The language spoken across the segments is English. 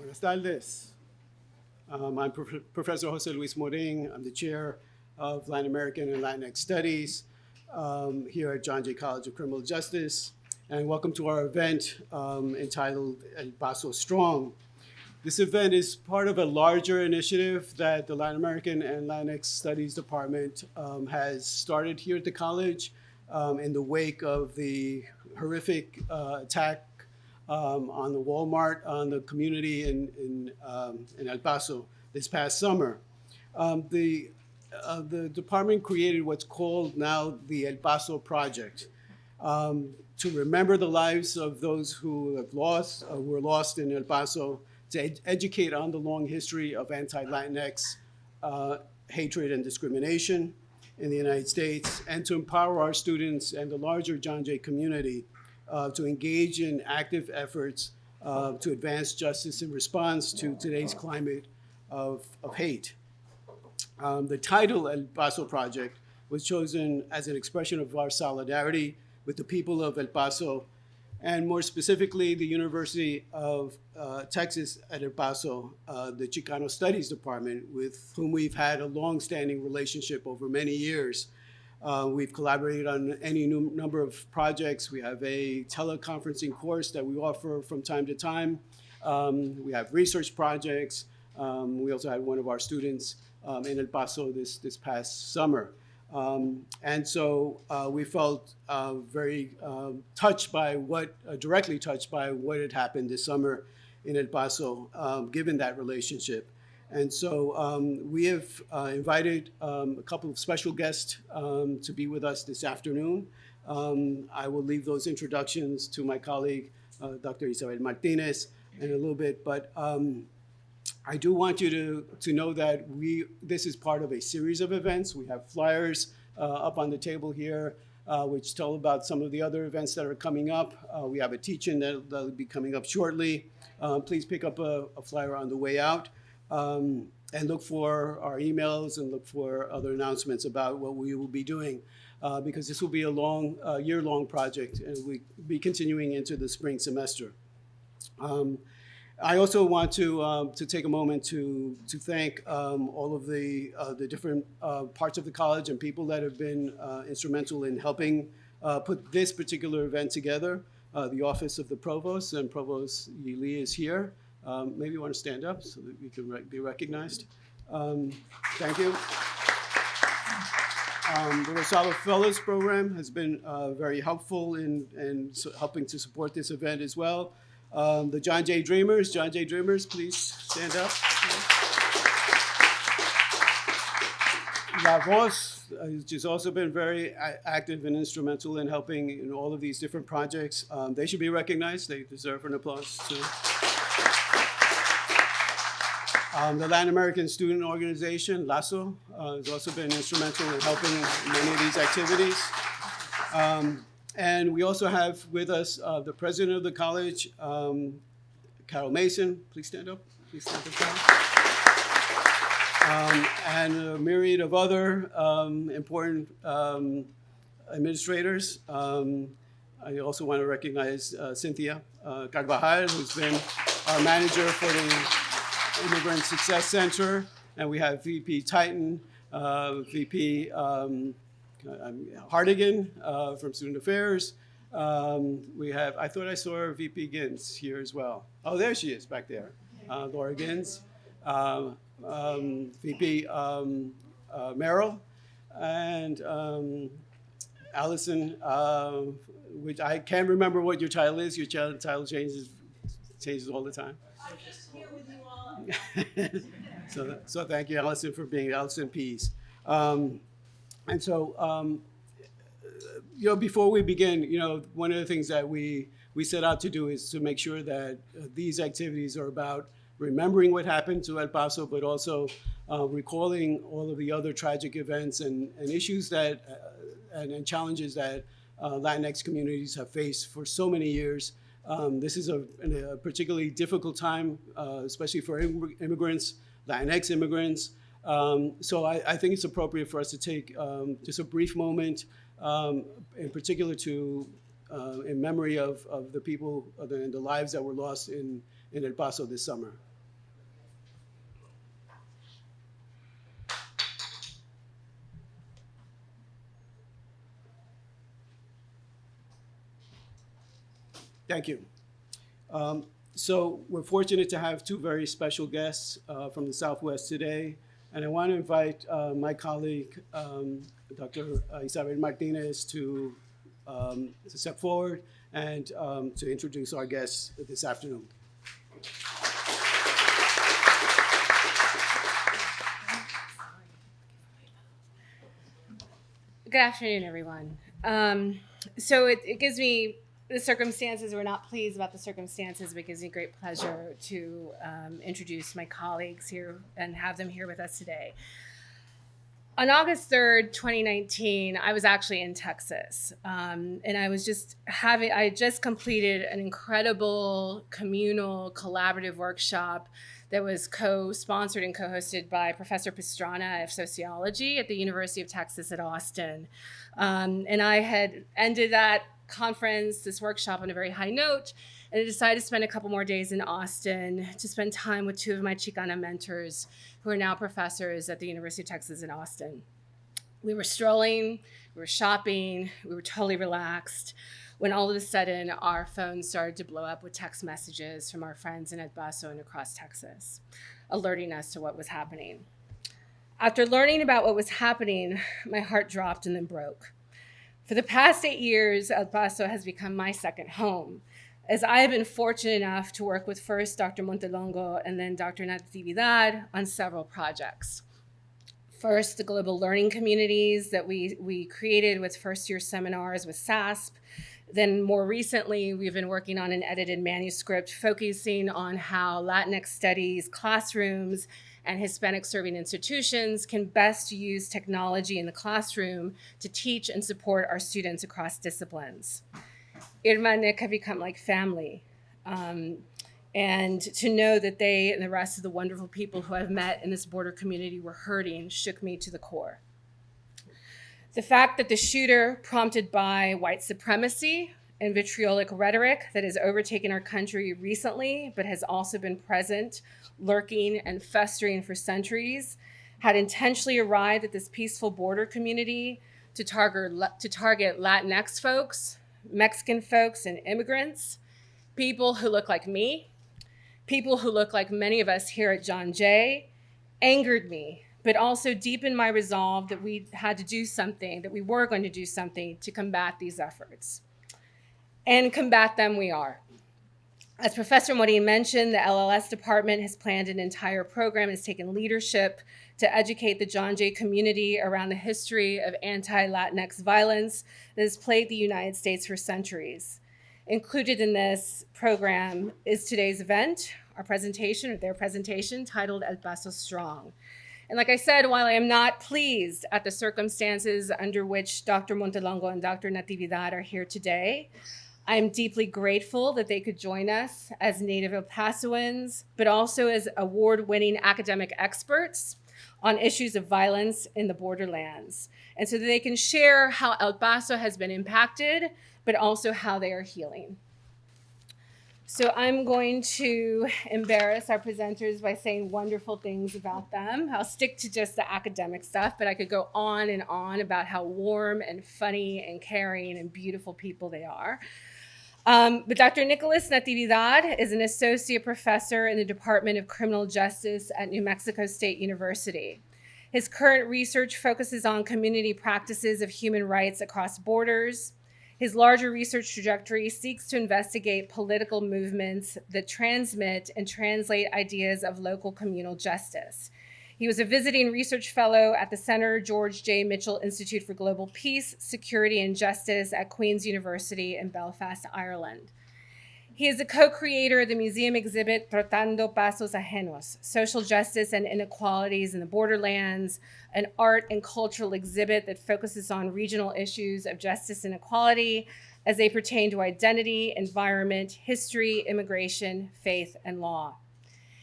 Buenas tardes. I'm Professor Jose Luis Morin. I'm the chair of Latin American and Latinx Studies here at John Jay College of Criminal Justice. And welcome to our event entitled Paso Strong. This event is part of a larger initiative that the Latin American and Latinx Studies Department has started here at the college in the wake of the horrific attack on the Walmart, on the community in El Paso this past summer. The department created what's called now the El Paso Project to remember the lives of those who were lost in El Paso, to educate on the long history of anti-Latinx hatred and discrimination in the United States, and to empower our students and the larger John Jay community to engage in active efforts to advance justice in response to today's climate of hate. The title, El Paso Project, was chosen as an expression of our solidarity with the people of El Paso, and more specifically, the University of Texas at El Paso, the Chicano Studies Department, with whom we've had a long-standing relationship over many years. We've collaborated on any number of projects. We have a teleconferencing course that we offer from time to time. We have research projects. We also had one of our students in El Paso this past summer. And so we felt very touched by directly touched by what had happened this summer in El Paso, given that relationship. And so we have invited a couple of special guests to be with us this afternoon. I will leave those introductions to my colleague, Dr. Isabel Martinez, in a little bit. But I do want you to know that this is part of a series of events. We have flyers up on the table here, which tell about some of the other events that are coming up. We have a teach-in that'll be coming up shortly. Please pick up a flyer on the way out. And look for our emails and look for other announcements about what we will be doing, because this will be a year-long project, and we'll be continuing into the spring semester. I also want to take a moment to thank all of the different parts of the college and people that have been instrumental in helping put this particular event together. The Office of the Provost, and Provost Yili is here. Maybe you want to stand up so that we can be recognized. Thank you. The Rosado Fellows Program has been very helpful in helping to support this event as well. The John Jay Dreamers, please stand up. La Voz has just also been very active and instrumental in helping in all of these different projects. They should be recognized. They deserve an applause too. The Latin American Student Organization, LASO, has also been instrumental in helping many of these activities. And we also have with us the president of the college, Carol Mason. Please stand up. Please stand up, Carol. And a myriad of other important administrators. I also want to recognize Cynthia Carvajal, who's been our manager for the Immigrant Success Center, and we have VP Titan, VP Hardigan from Student Affairs. We have, I thought I saw VP Gins here as well. Oh, there she is back there, Laura Gins, VP Merrill, and Allison, which I can't remember what your title is. Your title changes all the time. I'm just here with you all. So thank you, Allison, for being Allison Pease. And so, before we begin, one of the things that we set out to do is to make sure that these activities are about remembering what happened to El Paso, but also recalling all of the other tragic events and issues that and challenges that Latinx communities have faced for so many years. This is a particularly difficult time, especially for immigrants, Latinx immigrants. So I think it's appropriate for us to take just a brief moment, in particular in memory of the people and the lives that were lost in El Paso this summer. Thank you. So we're fortunate to have two very special guests from the Southwest today. And I want to invite my colleague, Dr. Isabel Martinez, to step forward and to introduce our guests this afternoon. Good afternoon, everyone. So it gives me the circumstances, we're not pleased about the circumstances, but it gives me great pleasure to introduce my colleagues here and have them here with us today. On August 3rd, 2019, I was actually in Texas, and I had just completed an incredible communal collaborative workshop that was co-sponsored and co-hosted by Professor Pastrana of Sociology at the University of Texas at Austin. And I had ended that conference, this workshop, on a very high note, and I decided to spend a couple more days in Austin to spend time with two of my Chicana mentors who are now professors at the University of Texas in Austin. We were strolling, we were shopping, we were totally relaxed, when all of a sudden our phones started to blow up with text messages from our friends in El Paso and across Texas, alerting us to what was happening. After learning about what was happening, my heart dropped and then broke. For the past 8 years, El Paso has become my second home, as I have been fortunate enough to work with first Dr. Montelongo and then Dr. Natividad on several projects. First, the global learning communities that we created with first-year seminars with SASP. Then more recently, we've been working on an edited manuscript focusing on how Latinx studies classrooms and Hispanic-serving institutions can best use technology in the classroom to teach and support our students across disciplines. Irma and Nick have become like family. And to know that they and the rest of the wonderful people who I've met in this border community were hurting shook me to the core. The fact that the shooter, prompted by white supremacy and vitriolic rhetoric that has overtaken our country recently, but has also been present, lurking, and festering for centuries, had intentionally arrived at this peaceful border community to target Latinx folks, Mexican folks, and immigrants, people who look like me, people who look like many of us here at John Jay, angered me, but also deepened my resolve that we had to do something, that we were going to do something to combat these efforts. And combat them we are. As Professor Morin mentioned, the LLS department has planned an entire program, has taken leadership to educate the John Jay community around the history of anti-Latinx violence that has plagued the United States for centuries. Included in this program is today's event, our presentation, or their presentation, titled El Paso Strong. And like I said, while I am not pleased at the circumstances under which Dr. Montelongo and Dr. Natividad are here today, I am deeply grateful that they could join us as native El Pasoans, but also as award-winning academic experts on issues of violence in the Borderlands, and so that they can share how El Paso has been impacted, but also how they are healing. So I'm going to embarrass our presenters by saying wonderful things about them. I'll stick to just the academic stuff, but I could go on and on about how warm and funny and caring and beautiful people they are. But Dr. Nicholas Natividad is an associate professor in the Department of Criminal Justice at New Mexico State University. His current research focuses on community practices of human rights across borders. His larger research trajectory seeks to investigate political movements that transmit and translate ideas of local communal justice. He was a visiting research fellow at the Center George J. Mitchell Institute for Global Peace, Security, and Justice at Queen's University in Belfast, Ireland. He is the co-creator of the museum exhibit Tratando Pasos Ajenos, Social Justice and Inequalities in the Borderlands, an art and cultural exhibit that focuses on regional issues of justice and equality as they pertain to identity, environment, history, immigration, faith, and law.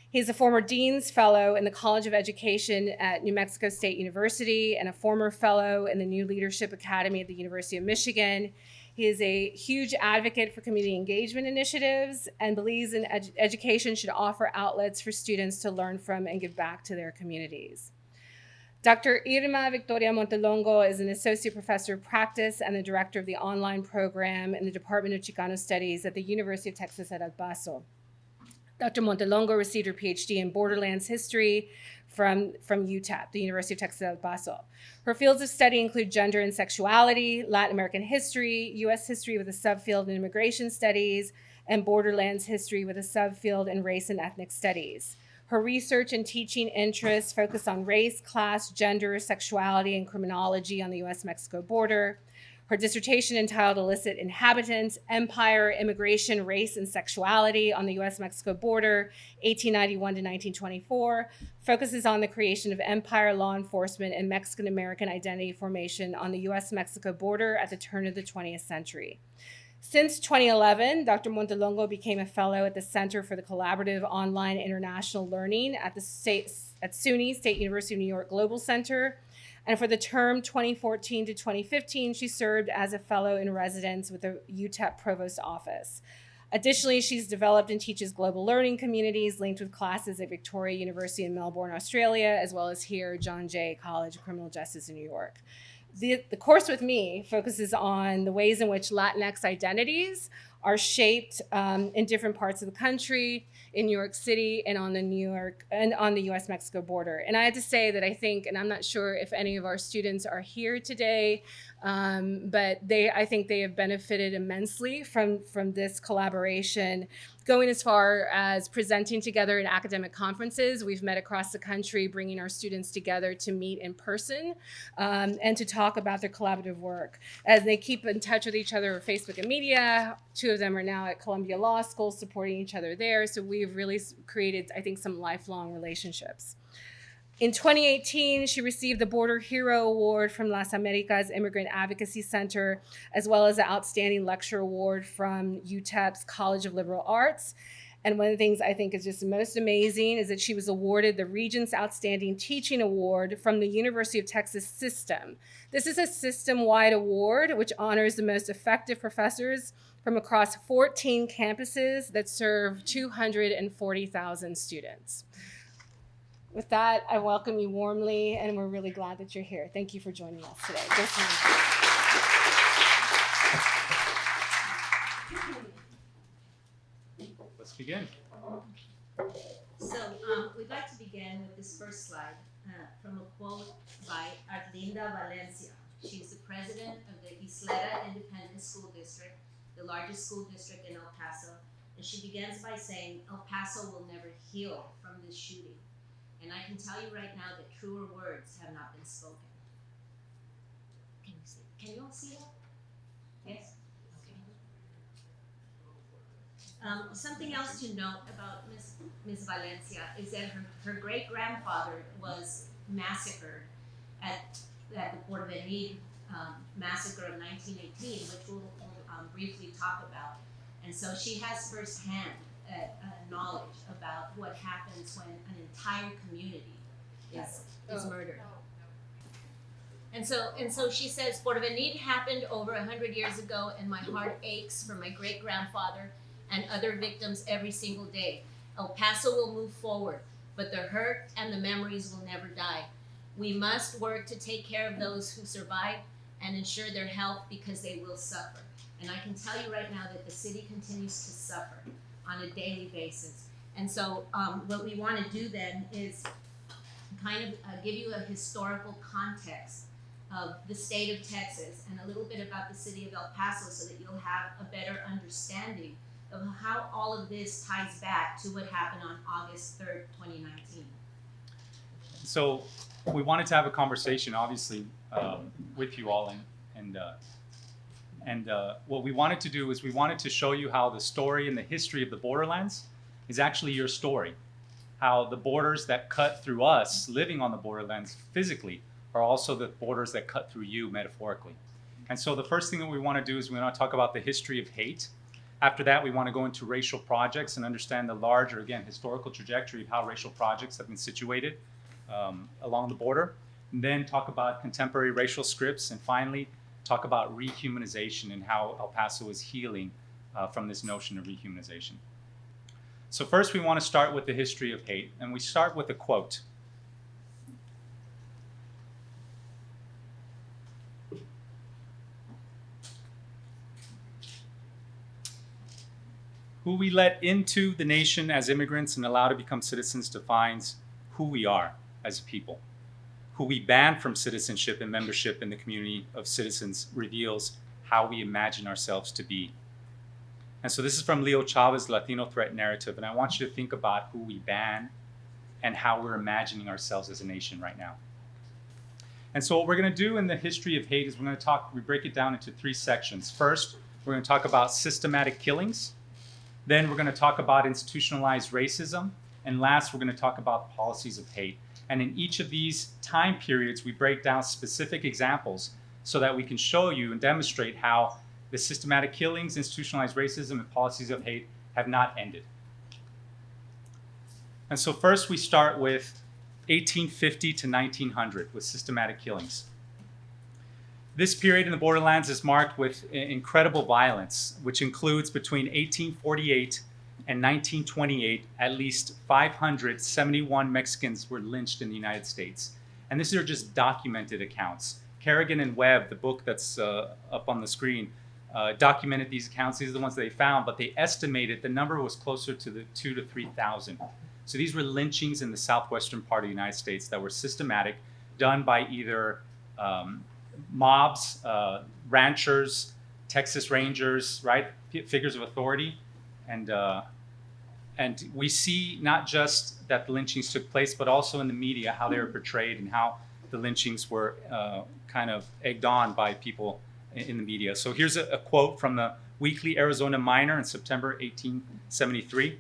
He is a former Dean's Fellow in the College of Education at New Mexico State University and a former fellow in the New Leadership Academy at the University of Michigan. He is a huge advocate for community engagement initiatives and believes in education should offer outlets for students to learn from and give back to their communities. Dr. Irma Victoria Montelongo is an associate professor of practice and the director of the online program in the Department of Chicano Studies at the University of Texas at El Paso. Dr. Montelongo received her Ph.D. in Borderlands history from UTEP, the University of Texas at El Paso. Her fields of study include gender and sexuality, Latin American history, U.S. history with a subfield in immigration studies, and Borderlands history with a subfield in race and ethnic studies. Her research and teaching interests focus on race, class, gender, sexuality, and criminology on the U.S.-Mexico border. Her dissertation, entitled Illicit Inhabitants, Empire, Immigration, Race, and Sexuality on the U.S.-Mexico Border, 1891 to 1924, focuses on the creation of empire, law enforcement, and Mexican-American identity formation on the U.S.-Mexico border at the turn of the 20th century. Since 2011, Dr. Montelongo became a fellow at the Center for the Collaborative Online International Learning at SUNY, State University of New York Global Center. And for the term 2014 to 2015, she served as a fellow in residence with the UTEP Provost Office. Additionally, she's developed and teaches global learning communities linked with classes at Victoria University in Melbourne, Australia, as well as here, John Jay College of Criminal Justice in New York. The course with me focuses on the ways in which Latinx identities are shaped in different parts of the country, in New York City, and on the U.S.-Mexico border. And I had to say that I think, and I'm not sure if any of our students are here today, but I think they have benefited immensely from this collaboration, going as far as presenting together in academic conferences. We've met across the country, bringing our students together to meet in person and to talk about their collaborative work. As they keep in touch with each other on Facebook and media, two of them are now at Columbia Law School supporting each other there. So we've really created, I think, some lifelong relationships. In 2018, she received the Border Hero Award from Las Americas Immigrant Advocacy Center, as well as the Outstanding Lecture Award from UTEP's College of Liberal Arts. And one of the things I think is just most amazing is that she was awarded the Regents Outstanding Teaching Award from the University of Texas System. This is a system-wide award which honors the most effective professors from across 14 campuses that serve 240,000 students. With that, I welcome you warmly, and we're really glad that you're here. Thank you for joining us today. Let's begin. So we'd like to begin with this first slide from a quote by Arlinda Valencia. She's the president of the Isleta Independent School District, the largest school district in El Paso. And she begins by saying, El Paso will never heal from this shooting. And I can tell you right now that truer words have not been spoken. Can you see? Can you all see that? Yes? Okay. Something else to note about Ms. Valencia is that her great-grandfather was massacred at the Borderlands massacre of 1918, which we'll briefly talk about. And so she has firsthand knowledge about what happens when an entire community is murdered. And so she says, Borderlands happened over 100 years ago, and my heart aches for my great-grandfather and other victims every single day. El Paso will move forward, but the hurt and the memories will never die. We must work to take care of those who survived and ensure their health, because they will suffer. And I can tell you right now that the city continues to suffer on a daily basis. And so what we want to do then is kind of give you a historical context of the state of Texas and a little bit about the city of El Paso, so that you'll have a better understanding of how all of this ties back to what happened on August 3rd, 2019. So we wanted to have a conversation, obviously, with you all, and what we wanted to do is we wanted to show you how the story and the history of the Borderlands is actually your story. How the borders that cut through us living on the Borderlands physically are also the borders that cut through you metaphorically. And so the first thing that we want to do is we want to talk about the history of hate. After that, we want to go into racial projects and understand the larger, again, historical trajectory of how racial projects have been situated along the border. And then talk about contemporary racial scripts, and finally talk about rehumanization and how El Paso is healing from this notion of rehumanization. So first we want to start with the history of hate, and we start with a quote. Who we let into the nation as immigrants and allow to become citizens defines who we are as a people. Who we ban from citizenship and membership in the community of citizens reveals how we imagine ourselves to be. And so this is from Leo Chavez' Latino Threat Narrative, and I want you to think about who we ban and how we're imagining ourselves as a nation right now. And so what we're going to do in the history of hate is we break it down into 3 sections. First, we're going to talk about systematic killings. Then we're going to talk about institutionalized racism. And last, we're going to talk about policies of hate. And in each of these time periods, we break down specific examples so that we can show you and demonstrate how the systematic killings, institutionalized racism, and policies of hate have not ended. And so first we start with 1850 to 1900 with systematic killings. This period in the Borderlands is marked with incredible violence, which includes between 1848 and 1928, at least 571 Mexicans were lynched in the United States. And these are just documented accounts. Kerrigan and Webb, the book that's up on the screen, documented these accounts. These are the ones they found, but they estimated the number was closer to the 2,000 to 3,000. So these were lynchings in the southwestern part of the United States that were systematic, done by either mobs, ranchers, Texas Rangers, right? Figures of authority. And we see not just that the lynchings took place, but also in the media, how they were portrayed and how the lynchings were kind of egged on by people in the media. So here's a quote from the Weekly Arizona Miner in September 1873,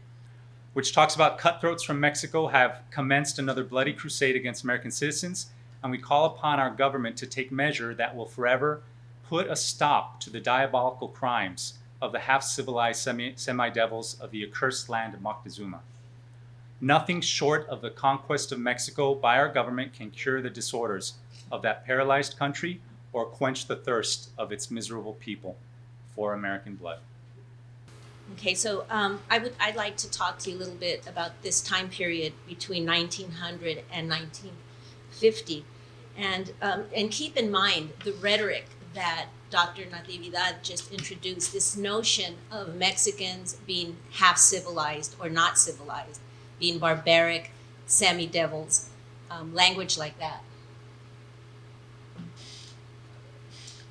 which talks about cutthroats from Mexico have commenced another bloody crusade against American citizens, and we call upon our government to take measure that will forever put a stop to the diabolical crimes of the half-civilized semi-devils of the accursed land of Moctezuma. Nothing short of the conquest of Mexico by our government can cure the disorders of that paralyzed country or quench the thirst of its miserable people for American blood. Okay, so I'd like to talk to you a little bit about this time period between 1900 and 1950, and keep in mind the rhetoric that Dr. Natividad just introduced. This notion of Mexicans being half civilized or not civilized, being barbaric, semi-devils, language like that.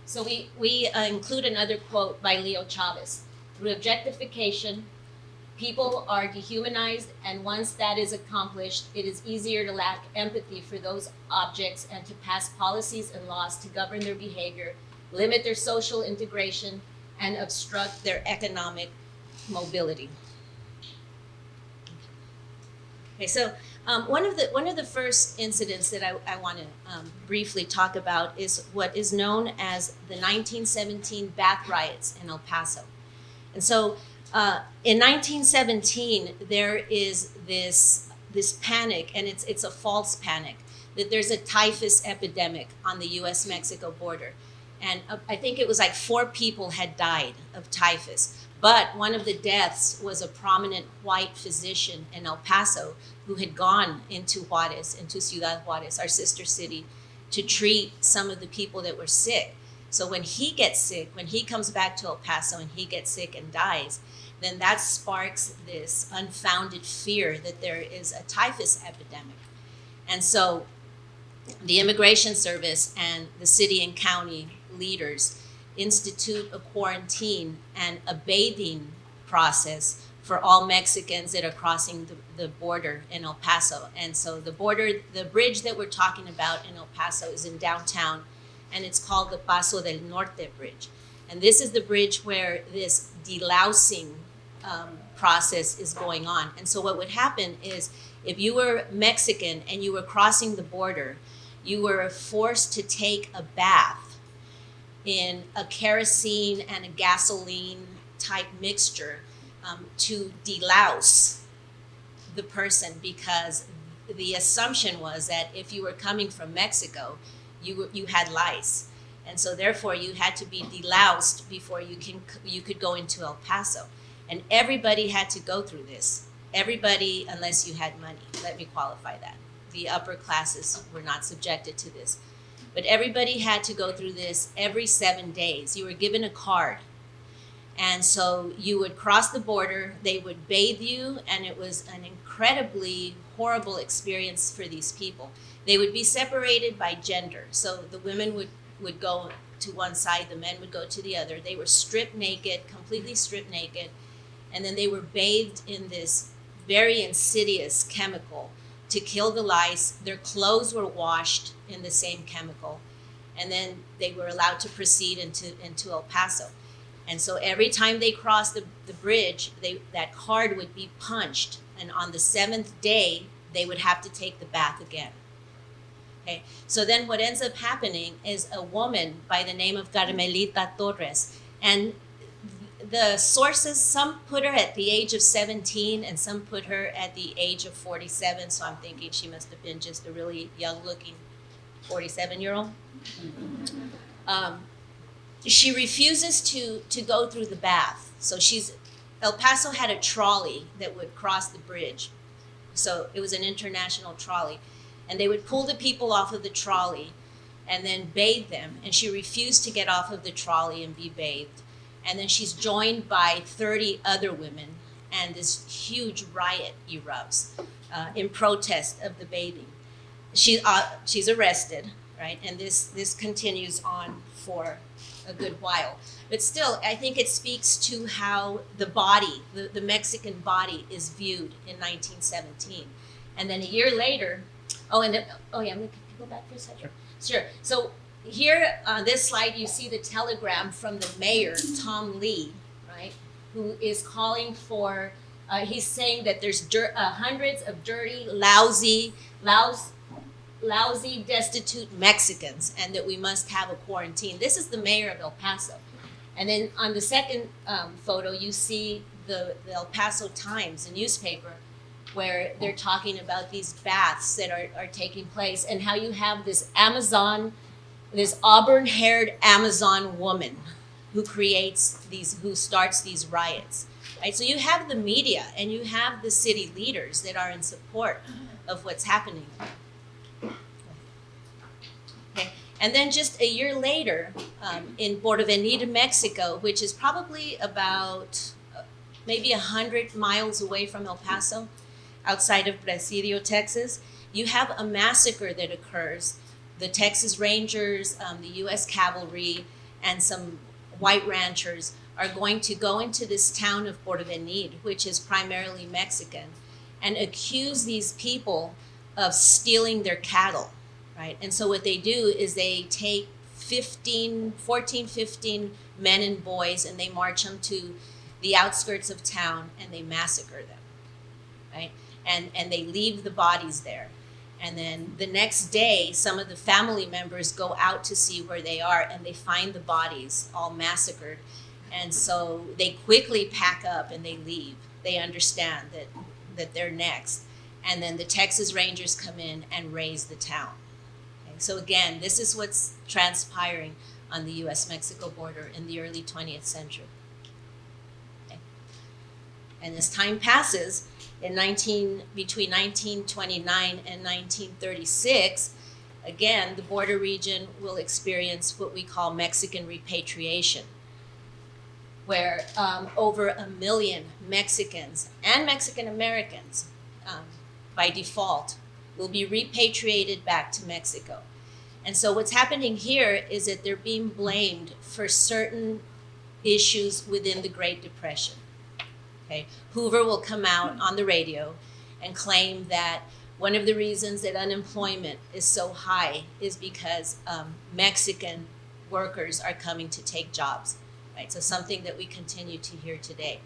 So we include another quote by Leo Chavez. Through objectification, people are dehumanized, and once that is accomplished, it is easier to lack empathy for those objects and to pass policies and laws to govern their behavior, limit their social integration, and obstruct their economic mobility. Okay, so one of the first incidents that I want to briefly talk about is what is known as the 1917 bath riots in El Paso. And so in 1917, there is this panic, and it's a false panic, that there's a typhus epidemic on the U.S.-Mexico border. And I think it was like 4 people had died of typhus. But one of the deaths was a prominent white physician in El Paso who had gone into Juarez, into Ciudad Juarez, our sister city, to treat some of the people that were sick. So when he gets sick, when he comes back to El Paso and he gets sick and dies, then that sparks this unfounded fear that there is a typhus epidemic. And so the Immigration Service and the city and county leaders institute a quarantine and a bathing process for all Mexicans that are crossing the border in El Paso. And so the bridge that we're talking about in El Paso is in downtown, and it's called the Paso del Norte Bridge. And this is the bridge where this delousing process is going on. And so what would happen is, if you were Mexican and you were crossing the border, you were forced to take a bath in a kerosene and a gasoline type mixture to delouse the person, because the assumption was that if you were coming from Mexico, you had lice, and so therefore you had to be deloused before you could go into El Paso. And everybody had to go through this. Everybody, unless you had money. Let me qualify that. The upper classes were not subjected to this. But everybody had to go through this every 7 days. You were given a card. And so you would cross the border, they would bathe you, and it was an incredibly horrible experience for these people. They would be separated by gender. So the women would go to one side, the men would go to the other. They were stripped naked, completely stripped naked, and then they were bathed in this very insidious chemical to kill the lice. Their clothes were washed in the same chemical, and then they were allowed to proceed into El Paso. And so every time they crossed the bridge, that card would be punched, and on the 7th day, they would have to take the bath again. Okay, so then what ends up happening is a woman by the name of Carmelita Torres, and the sources, some put her at the age of 17 and some put her at the age of 47, so I'm thinking she must have been just a really young-looking 47-year-old. She refuses to go through the bath. So El Paso had a trolley that would cross the bridge. So it was an international trolley. And they would pull the people off of the trolley and then bathe them. And she refused to get off of the trolley and be bathed. And then she's joined by 30 other women, and this huge riot erupts in protest of the bathing. She's arrested, right? And this continues on for a good while. But still, I think it speaks to how the body, the Mexican body, is viewed in 1917. And then a year later, I'm going to go back for a second. Sure. So here on this slide, you see the telegram from the mayor, Tom Lee, right, who is calling for, he's saying that there's hundreds of dirty, lousy, destitute Mexicans, and that we must have a quarantine. This is the mayor of El Paso. And then on the second photo, you see the El Paso Times, a newspaper, where they're talking about these baths that are taking place, and how you have this auburn-haired Amazon woman who starts these riots. Right? So you have the media and you have the city leaders that are in support of what's happening. Okay. And then just a year later, in Borderlands, Mexico, which is probably about maybe 100 miles away from El Paso, outside of Presidio, Texas, you have a massacre that occurs. The Texas Rangers, the U.S. Cavalry, and some white ranchers are going to go into this town of Borderlands, which is primarily Mexican, and accuse these people of stealing their cattle, right? And so what they do is they take 15 men and boys, and they march them to the outskirts of town, and they massacre them, right? And they leave the bodies there. And then the next day, some of the family members go out to see where they are, and they find the bodies all massacred. And so they quickly pack up and they leave. They understand that they're next. And then the Texas Rangers come in and raze the town. Okay? So again, this is what's transpiring on the US-Mexico border in the early 20th century. Okay? And as time passes, between 1929 and 1936, again, the border region will experience what we call Mexican repatriation, where over 1 million Mexicans and Mexican Americans, by default, will be repatriated back to Mexico. And so what's happening here is that they're being blamed for certain issues within the Great Depression. Okay. Hoover will come out on the radio and claim that one of the reasons that unemployment is so high is because Mexican workers are coming to take jobs, right? So something that we continue to hear today.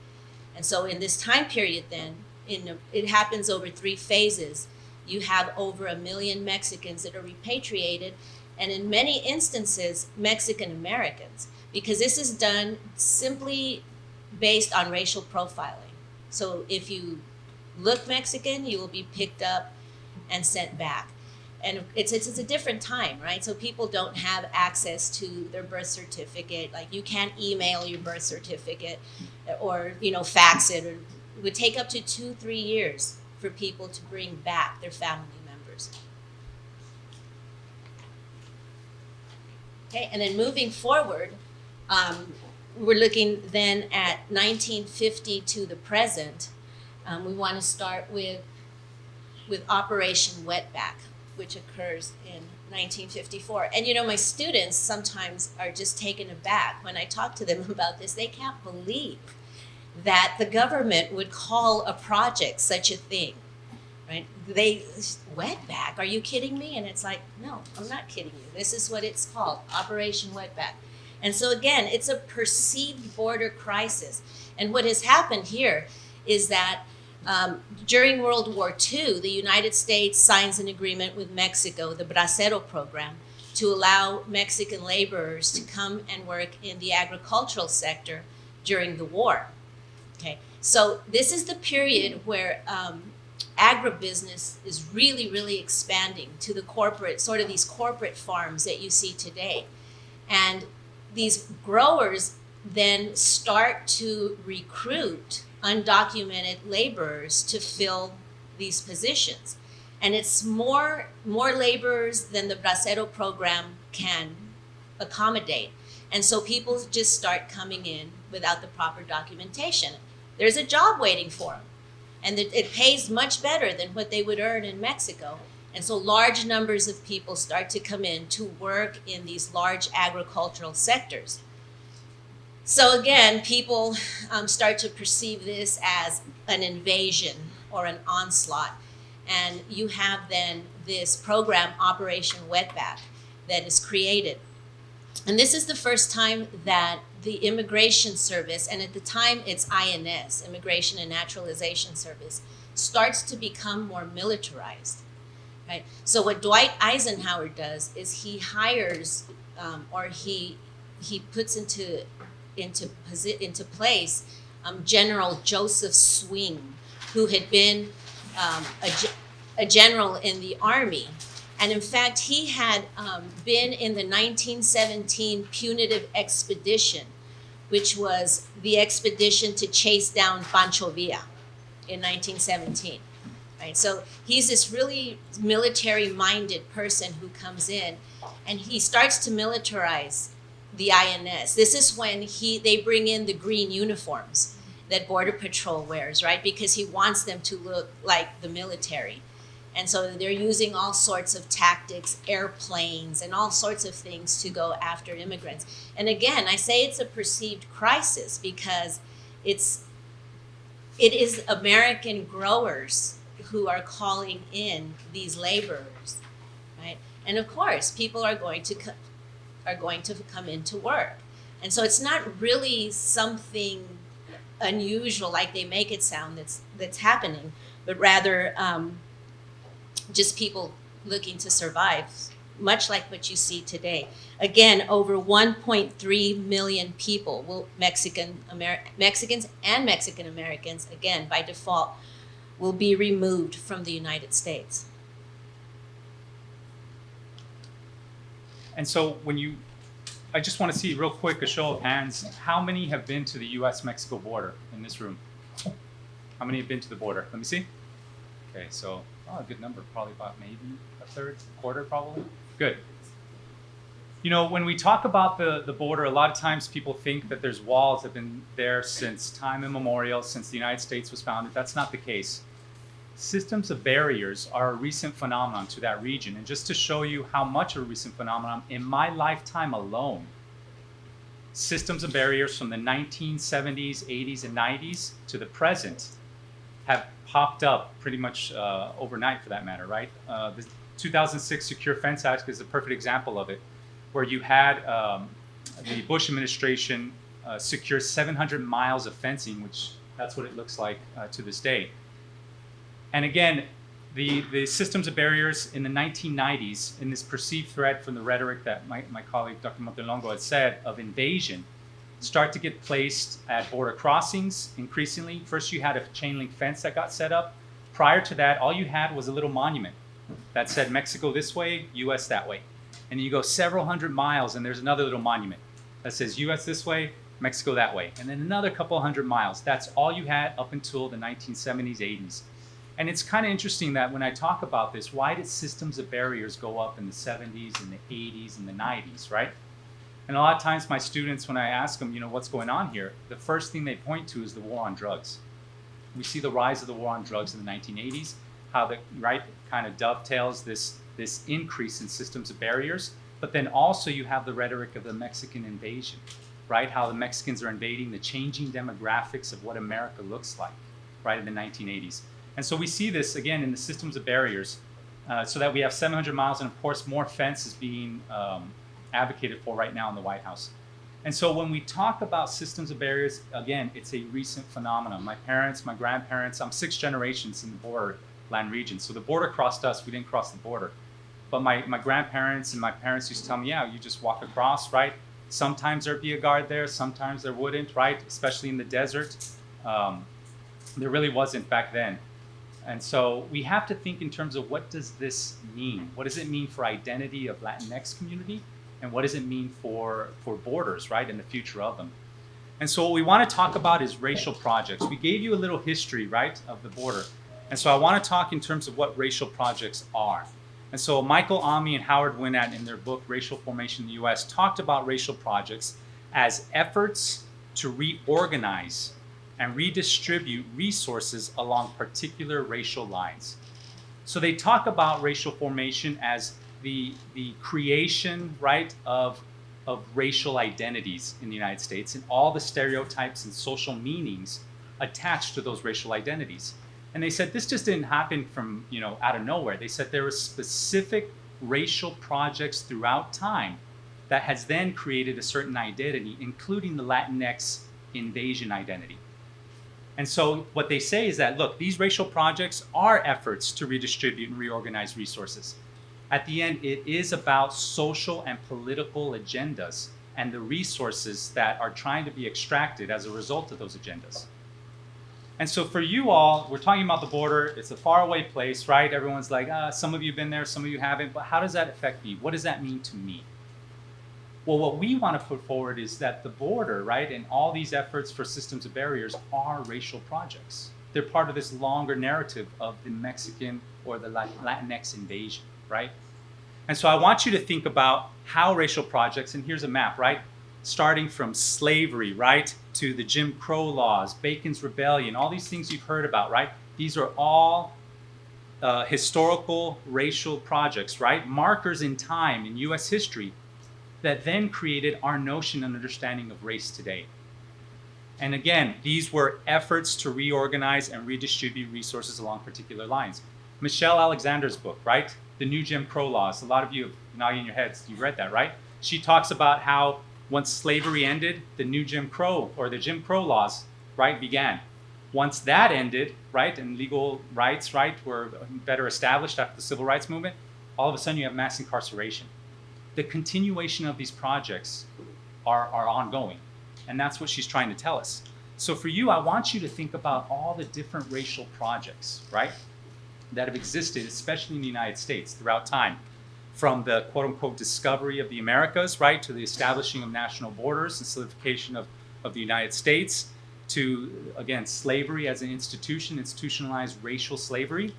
And so in this time period then, it happens over 3 phases. You have over 1 million Mexicans that are repatriated, and in many instances, Mexican Americans, because this is done simply based on racial profiling. So if you look Mexican, you will be picked up and sent back. And it's a different time, right? So people don't have access to their birth certificate. Like, you can't email your birth certificate or, fax it. Or it would take up to 2-3 years for people to bring back their family members. Okay, and then moving forward, we're looking then at 1950 to the present. We want to start with Operation Wetback, which occurs in 1954. And you know, my students sometimes are just taken aback when I talk to them about this. They can't believe that the government would call a project such a thing, right? Wetback, are you kidding me? And it's like, no, I'm not kidding you. This is what it's called, Operation Wetback. And so again, it's a perceived border crisis. And what has happened here is that during World War II, the United States signs an agreement with Mexico, the Bracero program, to allow Mexican laborers to come and work in the agricultural sector during the war. Okay, so this is the period where agribusiness is really, really expanding to the corporate, sort of these corporate farms that you see today. And these growers then start to recruit undocumented laborers to fill these positions. And it's more laborers than the Bracero program can accommodate. And so people just start coming in without the proper documentation. There's a job waiting for them. And it pays much better than what they would earn in Mexico. And so large numbers of people start to come in to work in these large agricultural sectors. So again, people start to perceive this as an invasion or an onslaught. And you have then this program, Operation Wetback, that is created. And this is the first time that the Immigration Service, and at the time it's INS, Immigration and Naturalization Service, starts to become more militarized. Right? So what Dwight Eisenhower does is he hires or he puts into place General Joseph Swing, who had been a general in the Army. And in fact, he had been in the 1917 punitive expedition, which was the expedition to chase down Pancho Villa in 1917. Right? So he's this really military-minded person who comes in, and he starts to militarize the INS. This is when they bring in the green uniforms that Border Patrol wears, right? Because he wants them to look like the military. And so they're using all sorts of tactics, airplanes, and all sorts of things to go after immigrants. And again, I say it's a perceived crisis because it is American growers who are calling in these laborers, right? And of course, people are going to come into work. And so it's not really something unusual like they make it sound that's happening, but rather just people looking to survive, much like what you see today. Again, over 1.3 million people, Mexicans and Mexican Americans, again, by default, will be removed from the United States. And so I just want to see real quick a show of hands. How many have been to the US-Mexico border in this room? How many have been to the border? Let me see. Okay, so a good number, probably about maybe a third, quarter probably. Good. You know, when we talk about the border, a lot of times people think that there's walls that have been there since time immemorial, since the United States was founded. That's not the case. Systems of barriers are a recent phenomenon to that region. And just to show you how much of a recent phenomenon, in my lifetime alone, systems of barriers from the 1970s, 80s, and 90s to the present have popped up pretty much overnight, for that matter, right? The 2006 Secure Fence Act is a perfect example of it, where you had the Bush administration secure 700 miles of fencing, which that's what it looks like to this day. And again, the systems of barriers in the 1990s, in this perceived threat from the rhetoric that my colleague Dr. Montelongo had said of invasion, start to get placed at border crossings increasingly. First you had a chain link fence that got set up. Prior to that, all you had was a little monument that said Mexico this way, US that way. And you go several hundred miles and there's another little monument that says US this way, Mexico that way. And then another couple hundred miles. That's all you had up until the 1970s, 80s. And it's kind of interesting that when I talk about this, why did systems of barriers go up in the 70s and the 80s and the 90s, right? And a lot of times my students, when I ask them, what's going on here, the first thing they point to is the war on drugs. We see the rise of the war on drugs in the 1980s, how the right kind of dovetails this increase in systems of barriers, but then also you have the rhetoric of the Mexican invasion, right? How the Mexicans are invading the changing demographics of what America looks like, right, in the 1980s. And so we see this again in the systems of barriers, so that we have 700 miles, and of course more fence is being advocated for right now in the White House. And so when we talk about systems of barriers, again, it's a recent phenomenon. My parents, my grandparents, I'm 6 generations in the borderland region. So the border crossed us, we didn't cross the border. But my grandparents and my parents used to tell me, yeah, you just walk across, right? Sometimes there'd be a guard there, sometimes there wouldn't, right? Especially in the desert. There really wasn't back then. And so we have to think in terms of what does this mean? What does it mean for identity of Latinx community? And what does it mean for borders, right, and the future of them? And so what we want to talk about is racial projects. We gave you a little history, right, of the border. And so I want to talk in terms of what racial projects are. And so Michael Ami and Howard Winnat in their book, Racial Formation in the U.S., talked about racial projects as efforts to reorganize and redistribute resources along particular racial lines. So they talk about racial formation as the creation, right, of racial identities in the United States and all the stereotypes and social meanings attached to those racial identities. And they said this just didn't happen from, out of nowhere. They said there were specific racial projects throughout time that has then created a certain identity, including the Latinx invasion identity. And so what they say is that, look, these racial projects are efforts to redistribute and reorganize resources. At the end, it is about social and political agendas and the resources that are trying to be extracted as a result of those agendas. And so for you all, we're talking about the border. It's a faraway place, right? Everyone's like, some of you have been there, some of you haven't, but how does that affect me? What does that mean to me? Well, what we want to put forward is that the border, right, and all these efforts for systems of barriers are racial projects. They're part of this longer narrative of the Mexican or the Latinx invasion, right? And so I want you to think about how racial projects, and here's a map, right? Starting from slavery, right, to the Jim Crow laws, Bacon's Rebellion, all these things you've heard about, right? These are all historical racial projects, right? Markers in time in US history that then created our notion and understanding of race today. And again, these were efforts to reorganize and redistribute resources along particular lines. Michelle Alexander's book, right? The New Jim Crow Laws. A lot of you, nodding your heads, you've read that, right? She talks about how once slavery ended, the new Jim Crow, or the Jim Crow laws, right, began. Once that ended, right, and legal rights, right, were better established after the Civil Rights Movement, all of a sudden you have mass incarceration. The continuation of these projects are ongoing, and that's what she's trying to tell us. So for you, I want you to think about all the different racial projects, right, that have existed, especially in the United States throughout time, from the quote-unquote discovery of the Americas, right, to the establishing of national borders and solidification of the United States, to, again, slavery as an institution, institutionalized racial slavery,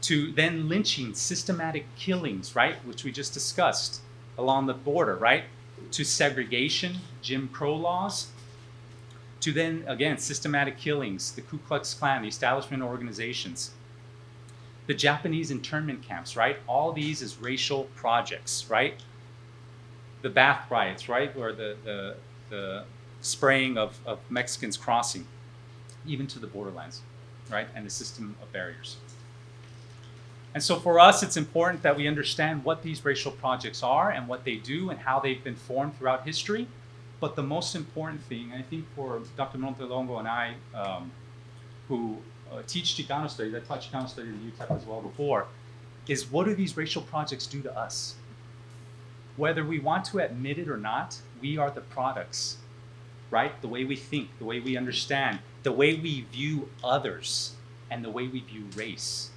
to then lynching, systematic killings, right, which we just discussed along the border, right, to segregation, Jim Crow laws, to then, again, systematic killings, the Ku Klux Klan, the establishment organizations, the Japanese internment camps, right? All these is racial projects, right? The bath riots, right? Or the spraying of Mexicans crossing, even to the borderlands, right? And the system of barriers. And so for us, it's important that we understand what these racial projects are and what they do and how they've been formed throughout history. But the most important thing, I think for Dr. Montelongo and I, who teach Chicano studies, I taught Chicano studies at UTEP as well before, is what do these racial projects do to us? Whether we want to admit it or not, we are the products, right? The way we think, the way we understand, the way we view others, and the way we view race.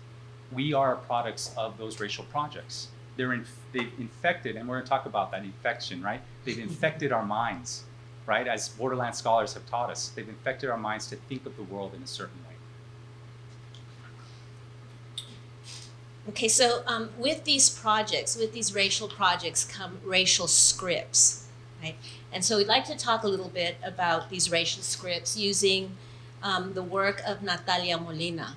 We are products of those racial projects. They've infected, and we're going to talk about that infection, right? They've infected our minds, right? As Borderlands scholars have taught us, they've infected our minds to think of the world in a certain way. Okay, so with these projects, with these racial projects come racial scripts. right? And so we'd like to talk a little bit about these racial scripts using the work of Natalia Molina.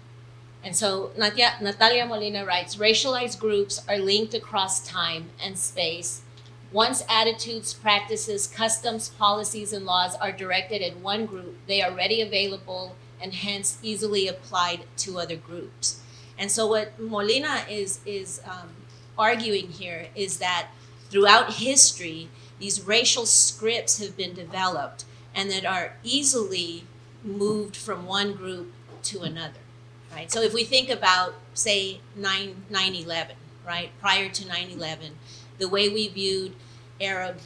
And so Natalia Molina writes, racialized groups are linked across time and space. Once attitudes, practices, customs, policies, and laws are directed at one group, they are ready available and hence easily applied to other groups. And so what Molina is arguing here is that throughout history, these racial scripts have been developed and that are easily moved from one group to another. Right? So if we think about, say, 9/11, right? Prior to 9/11, the way we viewed Arab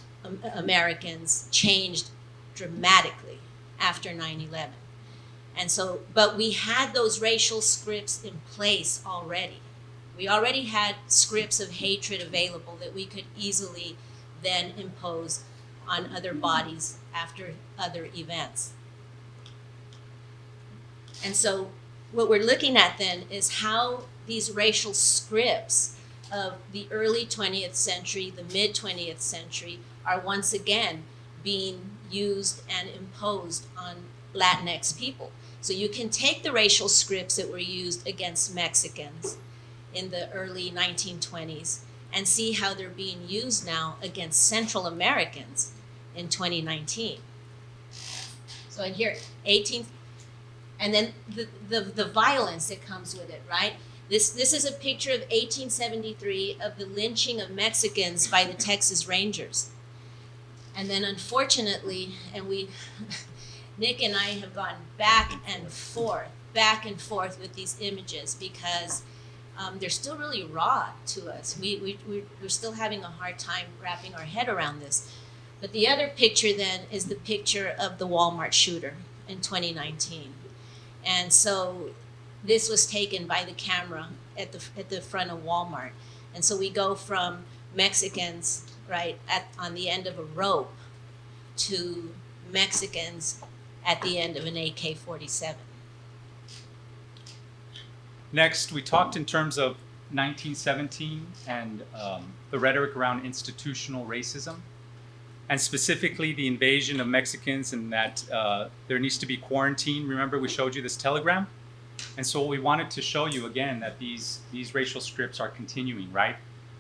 Americans changed dramatically after 9/11. And so, but we had those racial scripts in place already. We already had scripts of hatred available that we could easily then impose on other bodies after other events. And so what we're looking at then is how these racial scripts of the early 20th century, the mid 20th century, are once again being used and imposed on Latinx people. So you can take the racial scripts that were used against Mexicans in the early 1920s and see how they're being used now against Central Americans in 2019. So in here, and then the violence that comes with it, right? This is a picture of 1873 of the lynching of Mexicans by the Texas Rangers. And then unfortunately, and Nick and I have gone back and forth with these images because they're still really raw to us. We're still having a hard time wrapping our head around this. But the other picture then is the picture of the Walmart shooter in 2019. And so this was taken by the camera at the front of Walmart. And so we go from Mexicans, right, on the end of a rope to Mexicans at the end of an AK-47. Next, we talked in terms of 1917 and the rhetoric around institutional racism, and specifically the invasion of Mexicans and that there needs to be quarantine. Remember, we showed you this telegram? And so what we wanted to show you again, that these racial scripts are continuing, right?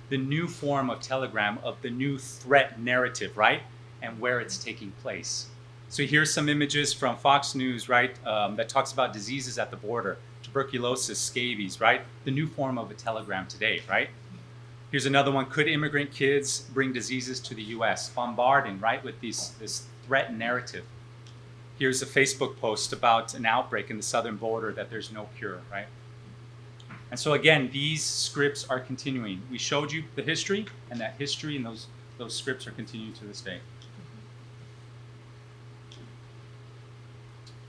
The new form of telegram of the new threat narrative, right? And where it's taking place. So here's some images from Fox News, right? That talks about diseases at the border, tuberculosis, scabies, right? The new form of a telegram today, right? Here's another one. Could immigrant kids bring diseases to the U.S.? Bombarding, right, with this threat narrative. Here's a Facebook post about an outbreak in the southern border that there's no cure, right? And so again, these scripts are continuing. We showed you the history, and that history and those scripts are continuing to this day.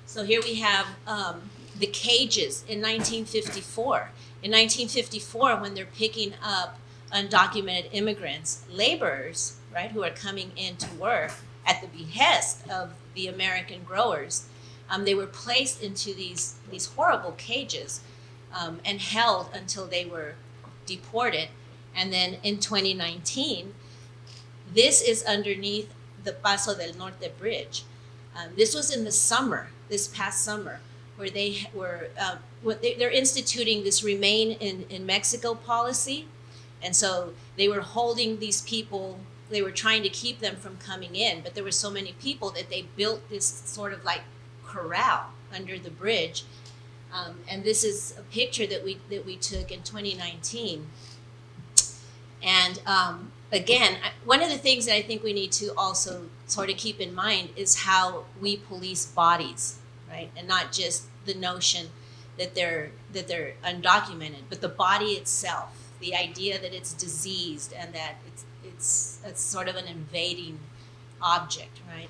So here we have the cages in 1954. In 1954, when they're picking up undocumented immigrants, laborers, right, who are coming in to work at the behest of the American growers, they were placed into these horrible cages and held until they were deported. And then in 2019, this is underneath the Paso del Norte bridge. This was in the summer, this past summer, where they were, they're instituting this Remain in Mexico policy. And so they were holding these people, they were trying to keep them from coming in, but there were so many people that they built this sort of like corral under the bridge. And this is a picture that we took in 2019. And again, one of the things that I think we need to also sort of keep in mind is how we police bodies, right? And not just the notion that they're undocumented, but the body itself, the idea that it's diseased and that it's sort of an invading object, right?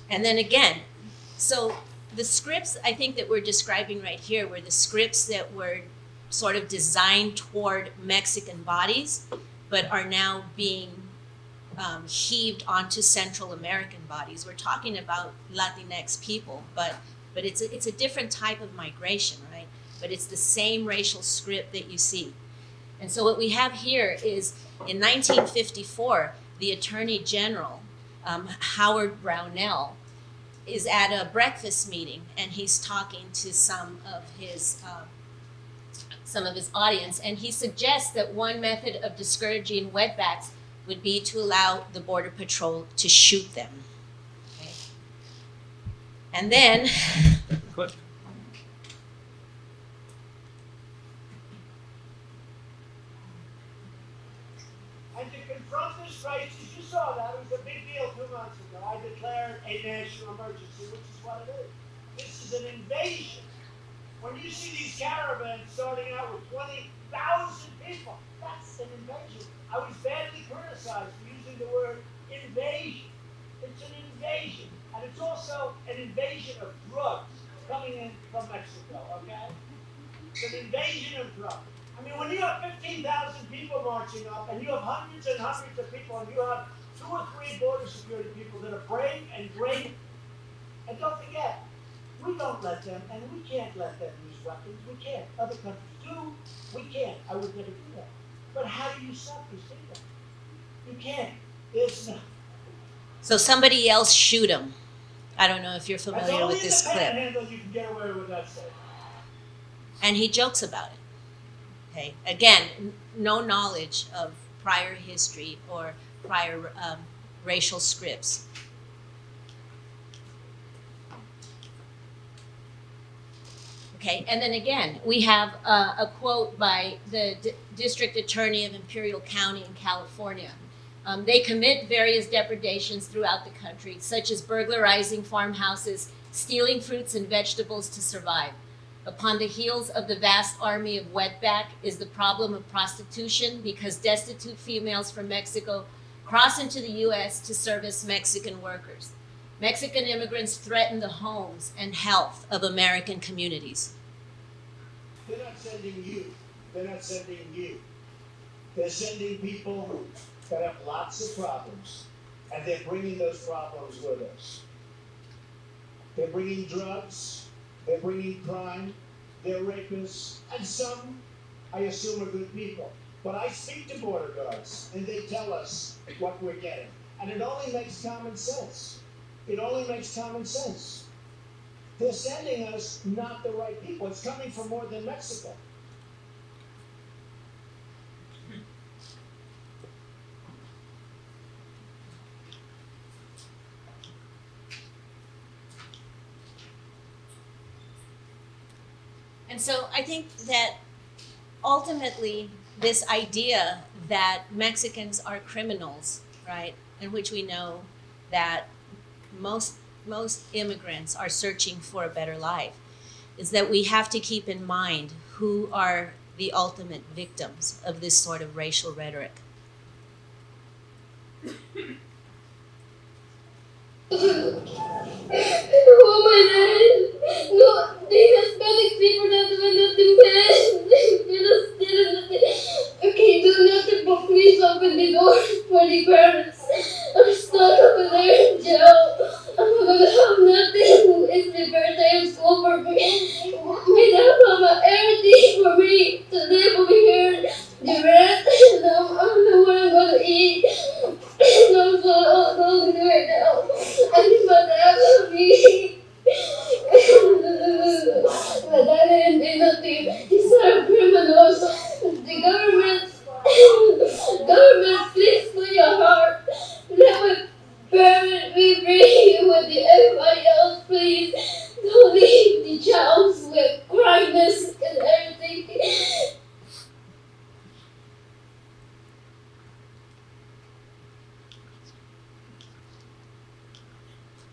And then again, so the scripts I think that we're describing right here were the scripts that were sort of designed toward Mexican bodies, but are now being heaved onto Central American bodies. We're talking about Latinx people, but it's a different type of migration, right? But it's the same racial script that you see. And so what we have here is in 1954, the Attorney General, Howard Brownell, is at a breakfast meeting, and he's talking to some of his audience, and he suggests that one method of discouraging wetbacks would be to allow the Border Patrol to shoot them. Okay. And then Clip. And to confront this crisis, you saw that, it was a big deal 2 months ago. I declared a national emergency, which is what it is. This is an invasion. When you see these caravans starting out with 20,000 people, that's an invasion. I was badly criticized for using the word invasion. It's an invasion. And it's also an invasion of drugs coming in from Mexico, okay? It's an invasion of drugs. I mean, when you have 15,000 people marching up, and you have hundreds and hundreds of people, and you have 2 or 3 border security people that are brave and great, and don't forget, we don't let them, and we can't let them use weapons. We can't. Other countries do. We can't. I would never do that. But how do you stop these people? You can't. It's not. so somebody else shoot him. I don't know if you're That's familiar only with in this the clip. Panhandle you can get away with that stuff. And he jokes about it. Okay, again, no knowledge of prior history or prior racial scripts. Okay, and then again, we have a quote by the District Attorney of Imperial County in California. They commit various depredations throughout the country, such as burglarizing farmhouses, stealing fruits and vegetables to survive. Upon the heels of the vast army of wetback is the problem of prostitution, because destitute females from Mexico cross into the U.S. to service Mexican workers. Mexican immigrants threaten the homes and health of American communities. They're not sending you. They're not sending you. They're sending people that have lots of problems, and they're bringing those problems with us. They're bringing drugs. They're bringing crime, they're rapists, and some, I assume, are good people. But I speak to border guards, and they tell us what we're getting. And it only makes common sense. It only makes common sense. They're sending us not the right people. It's coming from more than Mexico. And so I think that ultimately this idea that Mexicans are criminals, right, in which we know that most immigrants are searching for a better life, is that we have to keep in mind who are the ultimate victims of this sort of racial rhetoric. Oh my God! No, the Hispanic people not doing nothing bad. They just did nothing. Okay, do nothing but please open the door for the parents. I'm stuck over there in jail. I'm not gonna have nothing. It's the birthday of school for me. My dad mama everything for me to live over here. The rent, and I don't know what I'm gonna eat. I'm so lonely right now. I need my dad to me. My dad didn't do nothing. He's not criminals. The government, please clear your heart. Let my parents be free with the everybody else, please. Don't leave the child with crimes and everything.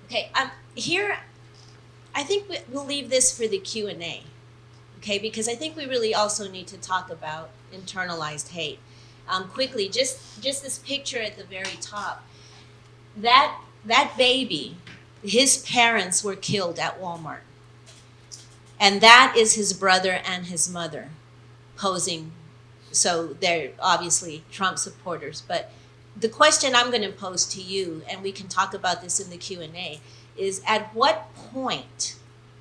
Okay, here, I think we'll leave this for the Q&A, okay? Because I think we really also need to talk about internalized hate. Quickly, just this picture at the very top. That baby, his parents were killed at Walmart. And that is his brother and his mother posing. So they're obviously Trump supporters. But the question I'm going to pose to you, and we can talk about this in the Q&A, is at what point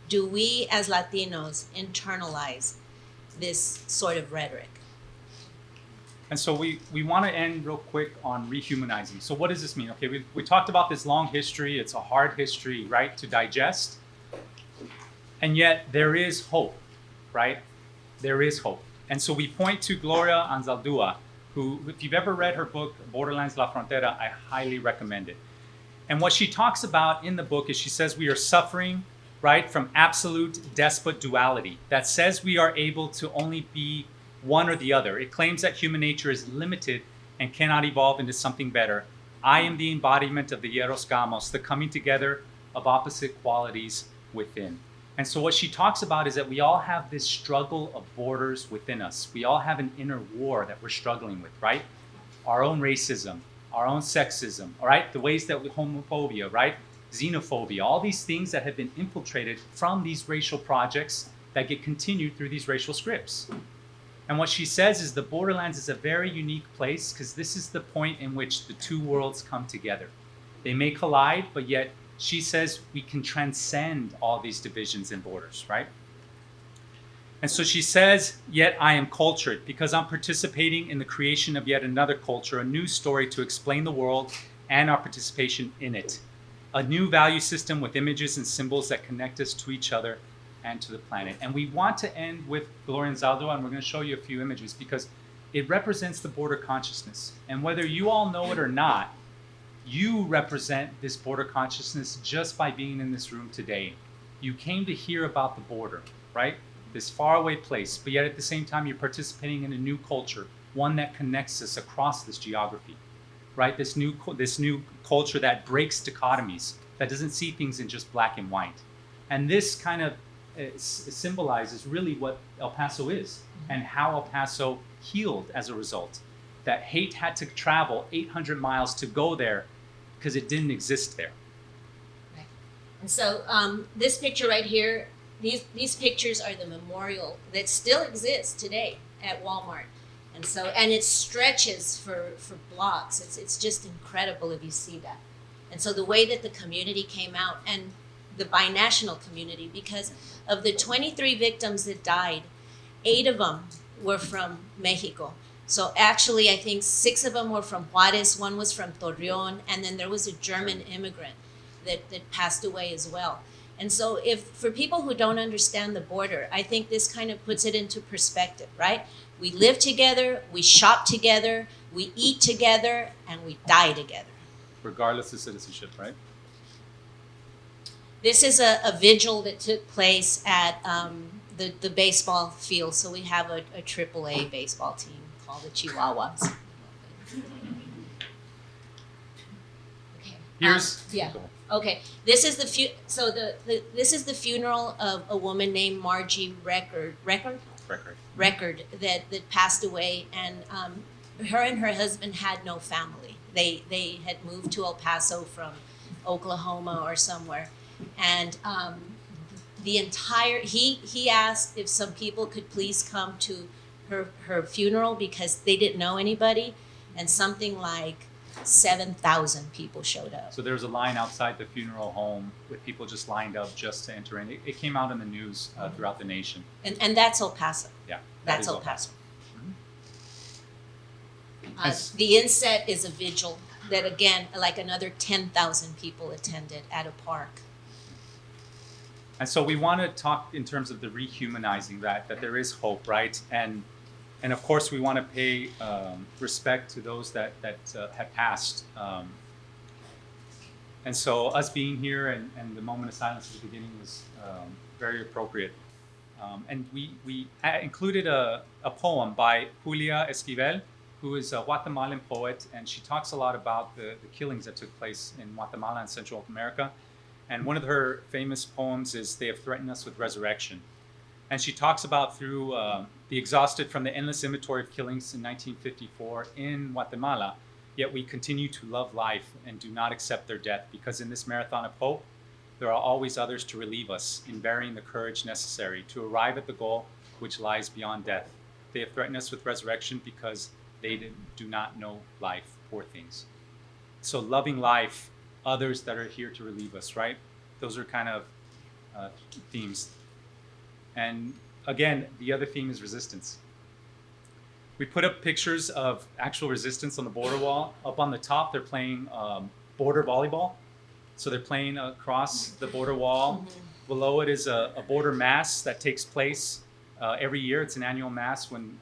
do we as Latinos internalize this sort of rhetoric? And so we want to end real quick on rehumanizing. So what does this mean? Okay, we talked about this long history. It's a hard history, right, to digest. And yet there is hope, right? There is hope. And so we point to Gloria Anzaldúa, who, if you've ever read her book, Borderlands, La Frontera, I highly recommend it. And what she talks about in the book is she says we are suffering, right, from absolute despot duality that says we are able to only be one or the other. It claims that human nature is limited and cannot evolve into something better. I am the embodiment of the hieros gamos, the coming together of opposite qualities within. And so what she talks about is that we all have this struggle of borders within us. We all have an inner war that we're struggling with, right? Our own racism, our own sexism, all right? The ways that homophobia, right? Xenophobia, all these things that have been infiltrated from these racial projects that get continued through these racial scripts. And what she says is the Borderlands is a very unique place because this is the point in which the two worlds come together. They may collide, but yet she says we can transcend all these divisions and borders, right? And so she says, yet I am cultured because I'm participating in the creation of yet another culture, a new story to explain the world and our participation in it. A new value system with images and symbols that connect us to each other and to the planet. And we want to end with Gloria Anzaldúa, and we're going to show you a few images because it represents the border consciousness. And whether you all know it or not, you represent this border consciousness just by being in this room today. You came to hear about the border, right? This faraway place, but yet at the same time, you're participating in a new culture, one that connects us across this geography, right? This new culture that breaks dichotomies, that doesn't see things in just black and white. And this kind of symbolizes really what El Paso is and how El Paso healed as a result. That hate had to travel 800 miles to go there because it didn't exist there. Right. And so this picture right here, these pictures are the memorial that still exists today at Walmart. And so, and it stretches for blocks. It's just incredible if you see that. And so the way that the community came out, and the binational community, because of the 23 victims that died, 8 of them were from Mexico. So actually, I think 6 of them were from Juarez, 1 was from Torreon, and then there was a German immigrant that passed away as well. And so if for people who don't understand the border, I think this kind of puts it into perspective, right? We live together, we shop together, we eat together, and we die together. Regardless of citizenship, right? This is a vigil that took place at the baseball field. So we have a AAA baseball team called the Chihuahuas. Okay. Here's yeah. Okay. This is this is the funeral of a woman named Margie Record that passed away, and her and her husband had no family. They had moved to El Paso from Oklahoma or somewhere. And the entire, he asked if some people could please come to her funeral because they didn't know anybody, and something like 7,000 people showed up. So there was a line outside the funeral home with people just lined up just to enter in. It came out in the news throughout the nation. And that's El Paso. Yeah. That's El Paso. Mm-hmm. The inset is a vigil that, again, like another 10,000 people attended at a park. And so we want to talk in terms of the rehumanizing that there is hope, right? And of course we want to pay respect to those that have passed. And so us being here and the moment of silence at the beginning was very appropriate. And we included a poem by Julia Esquivel, who is a Guatemalan poet, and she talks a lot about the killings that took place in Guatemala and Central America. And one of her famous poems is They Have Threatened Us with Resurrection. And she talks about through the exhausted from the endless inventory of killings in 1954 in Guatemala, yet we continue to love life and do not accept their death, because in this marathon of hope, there are always others to relieve us in bearing the courage necessary to arrive at the goal which lies beyond death. They have threatened us with resurrection because they do not know life, poor things. So loving life, others that are here to relieve us, right? Those are kind of themes. And again, the other theme is resistance. we put up pictures of actual resistance on the border wall. Up on the top, they're playing border volleyball. So they're playing across the border wall. Below it is a border mass that takes place every year. It's an annual mass when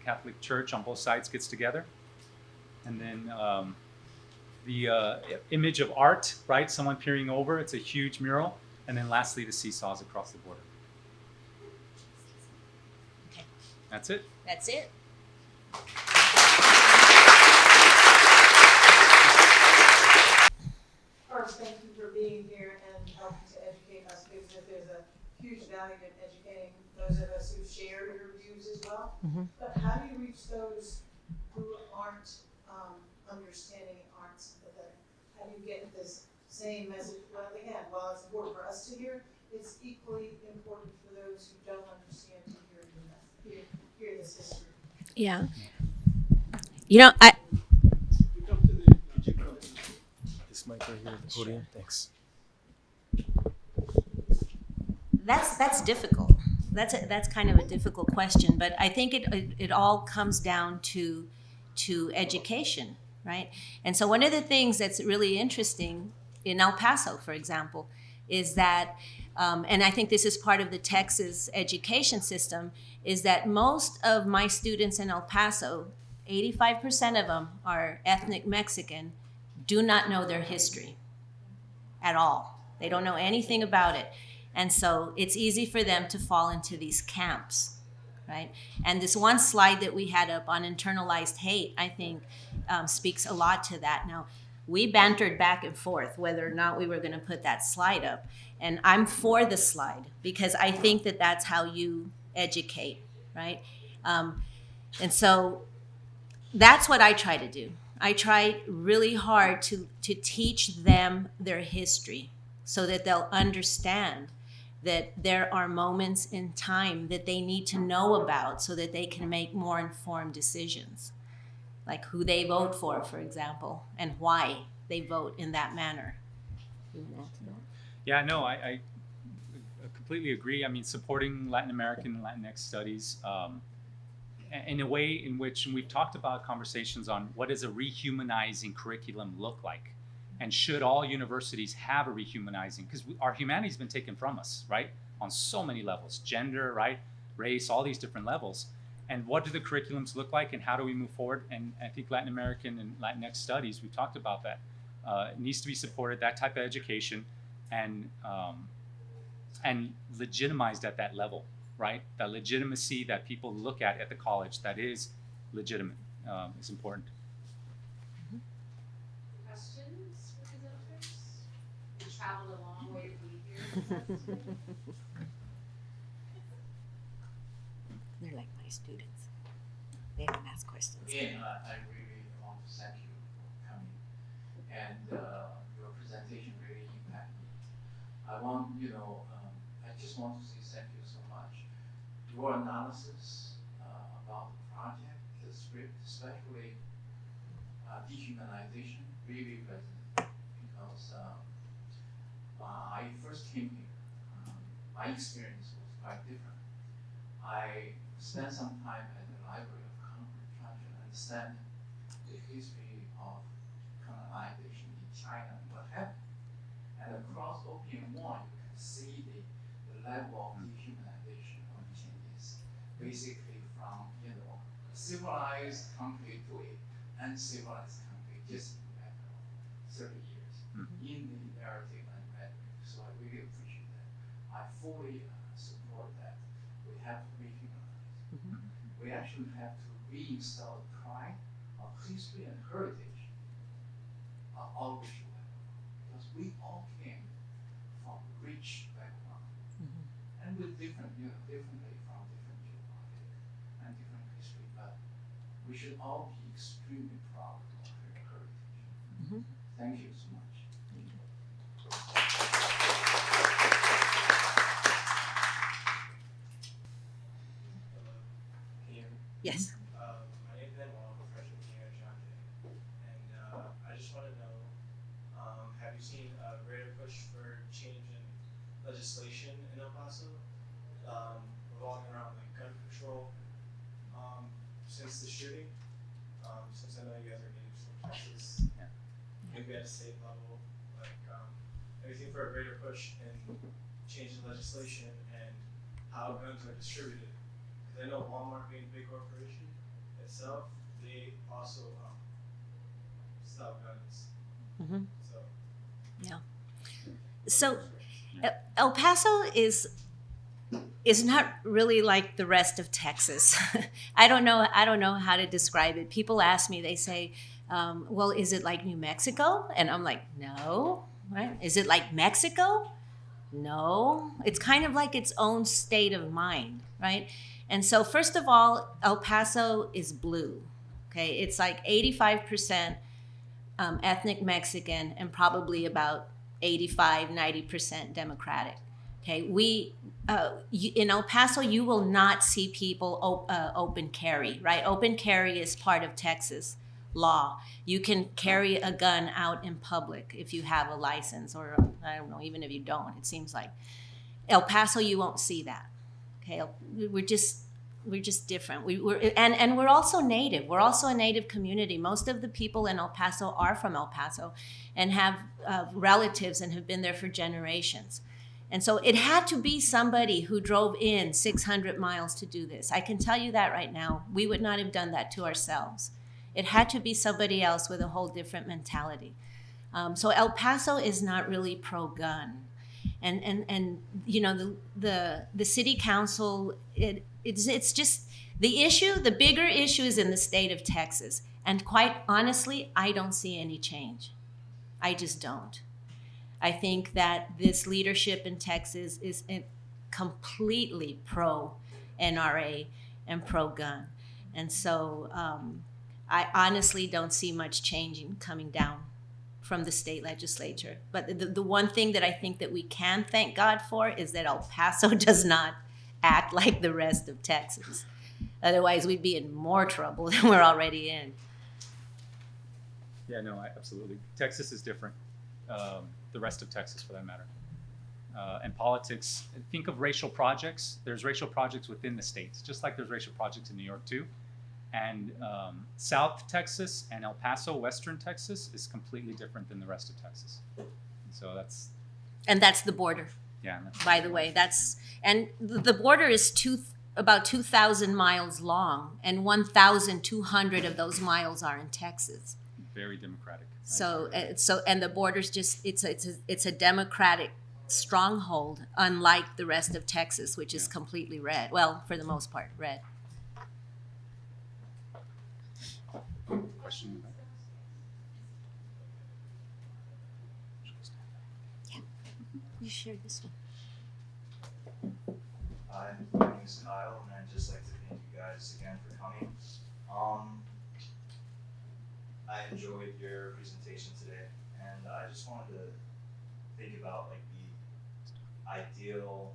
Catholic Church on both sides gets together. And then the image of art, right? Someone peering over. It's a huge mural. And then lastly, the seesaws across the border. Okay. That's it. That's it. First, thank you for being here and helping to educate us, because there's a huge value in educating those of us who share your views as well. But how do you reach those who aren't understanding, aren't sympathetic? How do you get this same message? Well, again, while it's important for us to hear, it's equally important for those who don't understand to hear this history. Yeah. You know, I. This mic right here at the podium. Thanks. That's difficult. That's kind of a difficult question, but I think it all comes down to education, right? And so one of the things that's really interesting in El Paso, for example, is that, and I think this is part of the Texas education system, is that most of my students in El Paso, 85% of them are ethnic Mexican, do not know their history at all. They don't know anything about it. And so it's easy for them to fall into these camps, right? And this one slide that we had up on internalized hate, I think, speaks a lot to that. Now, we bantered back and forth whether or not we were going to put that slide up. And I'm for the slide because I think that that's how you educate, right? And so that's what I try to do. I try really hard to teach them their history so that they'll understand that there are moments in time that they need to know about so that they can make more informed decisions, like who they vote for example, and why they vote in that manner. You want to add to that? Yeah, no, I completely agree. I mean, supporting Latin American and Latinx studies in a way in which, and we've talked about conversations on what does a rehumanizing curriculum look like, and should all universities have a rehumanizing, because our humanity's been taken from us, right, on so many levels, gender, right, race, all these different levels. And what do the curriculums look like, and how do we move forward? And I think Latin American and Latinx studies, we've talked about that. It needs to be supported, that type of education, and legitimized at that level, right? That legitimacy that people look at the college that is legitimate is important. Questions for presenters? We traveled a long way to be here. They're like my students. They can ask questions. Again, I really want to thank you for coming, and your presentation really impacted me. I just want to say thank you so much. Your analysis about the project, the script, especially dehumanization, really resonated because I first came here. My experience was quite different. I spent some time at the Library of Congress trying to understand the history of colonization in China and what happened. And across Opium War, you can see the level of dehumanization of the Chinese, basically from a civilized country to an uncivilized country, just in a matter of 30 years in the narrative and rhetoric. So I really appreciate that. I fully support that. We have to rehumanize. We actually have to reinstall the pride of history and heritage of all racial backgrounds, because we all came from rich background and with differently from different geographic and different history, but we should all be extremely proud of our heritage. Thank you so much. Yes. My name is Irma, I'm a freshman here at John Jay. And I just want to know, have you seen a greater push for change in legislation in El Paso, revolving around like gun control, since the shooting, since I know you guys are natives from Texas, Yeah. maybe at a state level, like anything for a greater push in changing legislation and how guns are distributed. Because I know Walmart being a big corporation itself, they also sell guns. Mhm. So. Yeah. So El Paso is not really like the rest of Texas. I don't know how to describe it. People ask me, they say, well, is it like New Mexico? And I'm like, no, right? Is it like Mexico? No. It's kind of like its own state of mind, right? And so first of all, El Paso is blue, okay? It's like 85% ethnic Mexican and probably about 85-90% Democratic. Okay, in El Paso, you will not see people open carry, right? Open carry is part of Texas law. You can carry a gun out in public if you have a license, or I don't know, even if you don't. It seems like El Paso, you won't see that. Okay, we're just different. And we're also native. We're also a native community. Most of the people in El Paso are from El Paso, and have relatives and have been there for generations. And so it had to be somebody who drove in 600 miles to do this. I can tell you that right now. We would not have done that to ourselves. It had to be somebody else with a whole different mentality. So El Paso is not really pro-gun. And you know, the city council, it's just the issue. The bigger issue is in the state of Texas. And quite honestly, I don't see any change. I just don't. I think that this leadership in Texas is completely pro-NRA and pro-gun. And so I honestly don't see much changing coming down from the state legislature. But the one thing that I think that we can thank God for is that El Paso does not act like the rest of Texas. Otherwise, we'd be in more trouble than we're already in. Yeah, no, absolutely. Texas is different. The rest of Texas, for that matter. And politics, think of racial projects. There's racial projects within the states, just like there's racial projects in New York too. And South Texas and El Paso, Western Texas, is completely different than the rest of Texas. And so that's the border. Yeah. By the way, the border is about 2,000 miles long, and 1,200 of those miles are in Texas. Very democratic. So and the border's just it's a democratic stronghold, unlike the rest of Texas, which is completely red. Well, for the most part, red. Question? Yeah, you shared this one. Hi, my name is Kyle, and I'd just like to thank you guys again for coming. I enjoyed your presentation today, and I just wanted to think about like the ideal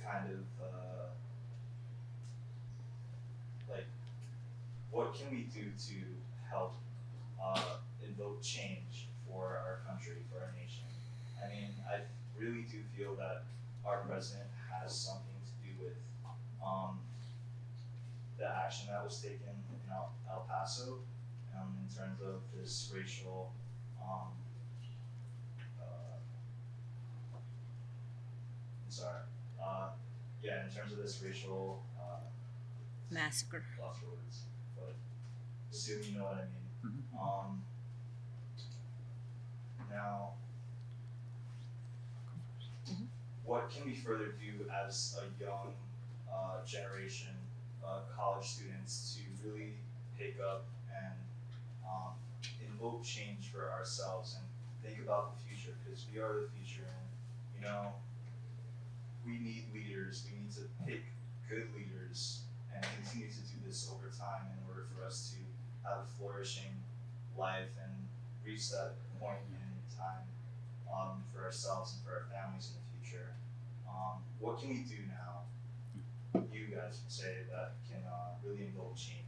kind of like what can we do to help invoke change for our country, for our nation. I mean, I really do feel that our president has something to do with the action that was taken in El Paso in terms of this racial in terms of this racial massacre. Lost words, but assume you know what I mean. Mm-hmm. Now, what can we further do as a young generation of college students to really pick up and invoke change for ourselves and think about the future, because we are the future, and you know, we need leaders. We need to pick good leaders and continue to do this over time in order for us to have a flourishing life and reach that point in time for ourselves and for our families in the future. What can we do now, you guys would say, that can really invoke change?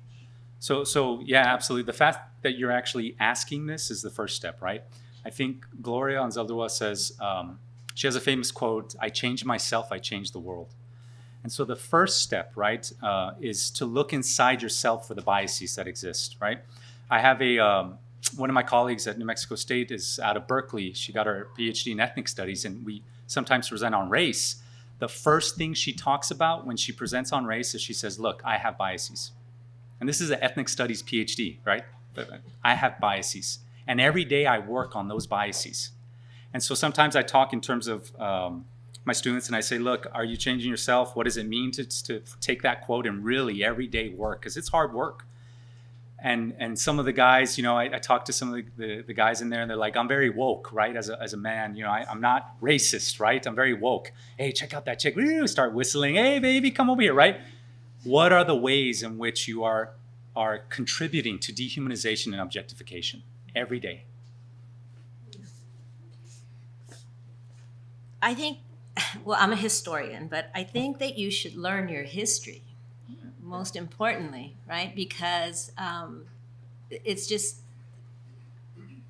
So yeah, absolutely. The fact that you're actually asking this is the first step, right? I think Gloria Anzaldúa says, she has a famous quote, "I changed myself, I changed the world." And so the first step, right, is to look inside yourself for the biases that exist, right? I have one of my colleagues at New Mexico State is out of Berkeley. She got her Ph.D. in ethnic studies, and we sometimes present on race. The first thing she talks about when she presents on race is she says, look, I have biases. And this is an ethnic studies Ph.D., right? I have biases. And every day I work on those biases. And so sometimes I talk in terms of my students and I say, look, are you changing yourself? What does it mean to take that quote and really every day work? Because it's hard work. And some of the guys, you know, I talk to some of the guys in there and they're like, I'm very woke, right? As a man, you know, I'm not racist, right? I'm very woke. Hey, check out that chick. Woo, start whistling. Hey, baby, come over here, right? What are the ways in which you are contributing to dehumanization and objectification every day? I think, well, I'm a historian, but I think that you should learn your history, most importantly, right? Because it's just,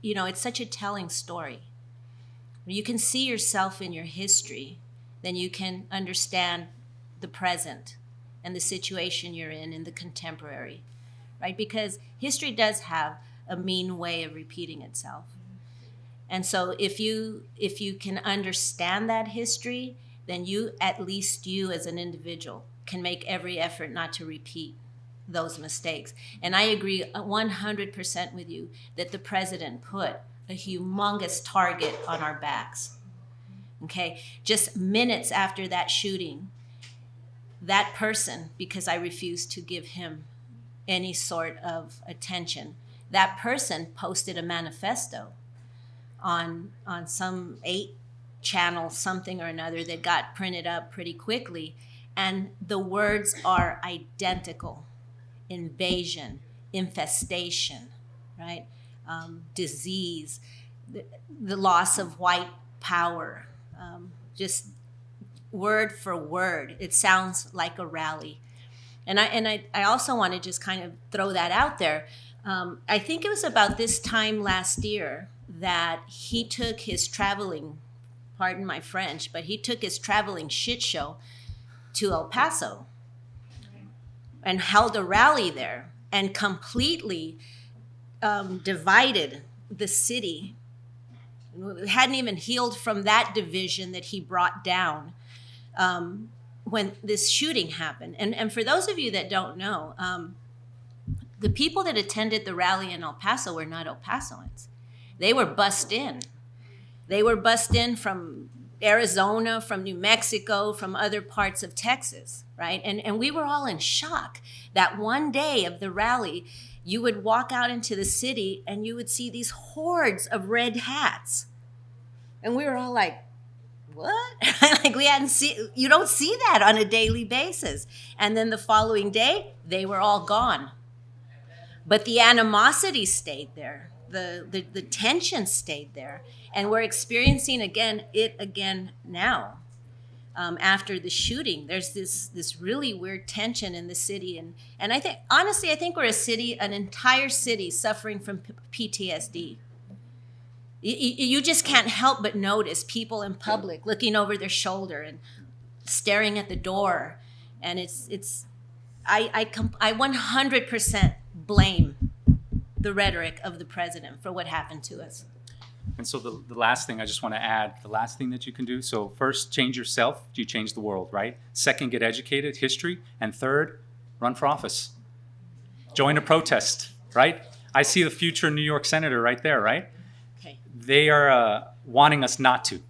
you know, it's such a telling story. When you can see yourself in your history, then you can understand the present and the situation you're in the contemporary, right? Because history does have a mean way of repeating itself. And so if you can understand that history, then at least you as an individual can make every effort not to repeat those mistakes. And I agree 100% with you that the president put a humongous target on our backs. Okay, just minutes after that shooting, that person, because I refused to give him any sort of attention, that person posted a manifesto on some 8-channel something or another that got printed up pretty quickly. And the words are identical: invasion, infestation, right? Disease, the loss of white power, just word for word. It sounds like a rally. And I also want to just kind of throw that out there. I think it was about this time last year that he took his traveling, pardon my French, but he took his traveling shit show to El Paso and held a rally there and completely divided the city. It hadn't even healed from that division that he brought down when this shooting happened. And for those of you that don't know, the people that attended the rally in El Paso were not El Pasoans. They were bussed in. They were bussed in from Arizona, from New Mexico, from other parts of Texas, right? And we were all in shock that one day of the rally, you would walk out into the city and you would see these hordes of red hats. And we were all like, what? Like we hadn't seen, you don't see that on a daily basis. And then the following day, they were all gone. But the animosity stayed there. The tension stayed there. And we're experiencing it again now. After the shooting, there's this really weird tension in the city. And I think, honestly, I think we're an entire city suffering from PTSD. You just can't help but notice people in public looking over their shoulder and staring at the door. And I 100% blame the rhetoric of the president for what happened to us. And so the last thing I just want to add, the last thing that you can do, so first, change yourself, you change the world, right? Second, get educated, history. And third, run for office. Join a protest, right? I see the future New York senator right there, right? Okay. They are wanting us not to,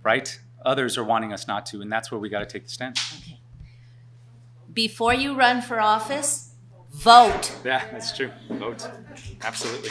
right? Others are wanting us not to, and that's where we got to take the stand. Okay. Before you run for office, vote. Yeah, that's true. Vote. Absolutely.